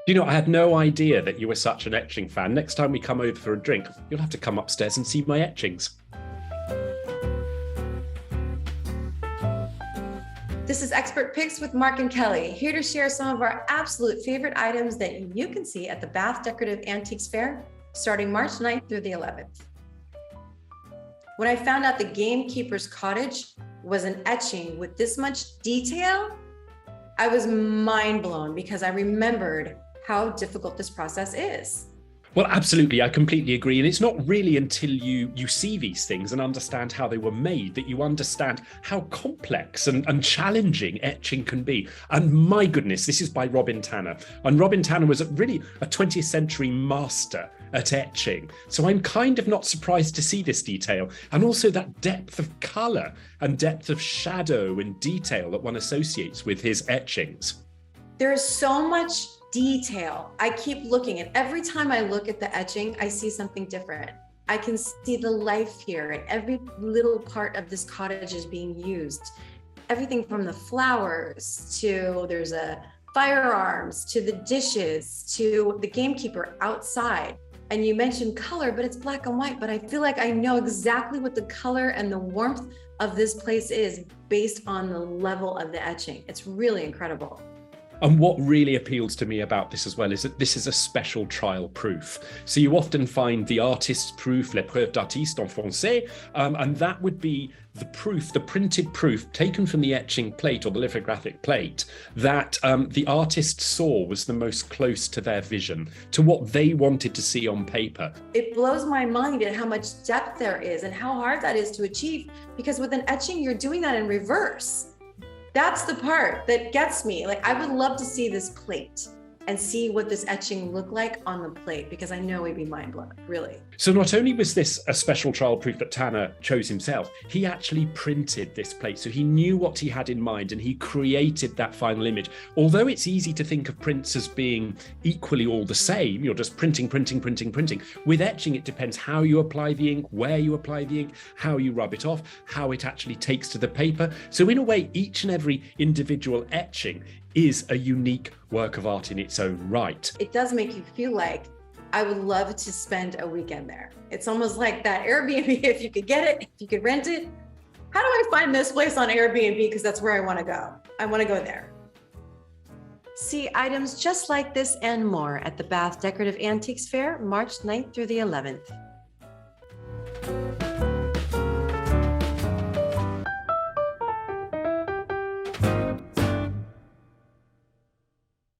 You know, I had no idea that you were such an etching fan. Next time we come over for a drink, you'll have to come upstairs and see my etchings. This is Expert Picks with Mark and Kelly, here to share some of our absolute favorite items that you can see at the Bath Decorative Antiques Fair, starting March 9th through the 11th. When I found out the Gamekeeper's Cottage was an etching with this much detail, I was mind blown because I remembered how difficult this process is. Well, absolutely. I completely agree. And it's not really until you see these things and understand how they were made that you understand how complex and challenging etching can be. And my goodness, this is by Robin Tanner. And Robin Tanner was really a 20th century master at etching. So I'm kind of not surprised to see this detail, and also that depth of color and depth of shadow and detail that one associates with his etchings. There is so much detail. I keep looking, and every time I look at the etching, I see something different. I can see the life here, and every little part of this cottage is being used. Everything from the flowers to there's a firearms to the dishes to the gamekeeper outside. And you mentioned color, but it's black and white, but I feel like I know exactly what the color and the warmth of this place is based on the level of the etching. It's really incredible. And what really appeals to me about this as well is that this is a special trial proof. So you often find the artist's proof, l'épreuve d'artiste en français, and that would be the proof, the printed proof taken from the etching plate or the lithographic plate that the artist saw was the most close to their vision, to what they wanted to see on paper. It blows my mind at how much depth there is and how hard that is to achieve, because with an etching, you're doing that in reverse. That's the part that gets me. Like, I would love to see this plate and see what this etching looked like on the plate, because I know we'd be mind blown, really. So not only was this a special trial proof that Tanner chose himself, he actually printed this plate. So he knew what he had in mind and he created that final image. Although it's easy to think of prints as being equally all the same, you're just printing. With etching, it depends how you apply the ink, where you apply the ink, how you rub it off, how it actually takes to the paper. So in a way, each and every individual etching is a unique work of art in its own right. It does make you feel like I would love to spend a weekend there. It's almost like that Airbnb, if you could get it, if you could rent it. How do I find this place on Airbnb? Because that's where I want to go. I want to go there. See items just like this and more at the Bath Decorative Antiques Fair, March 9th through the 11th.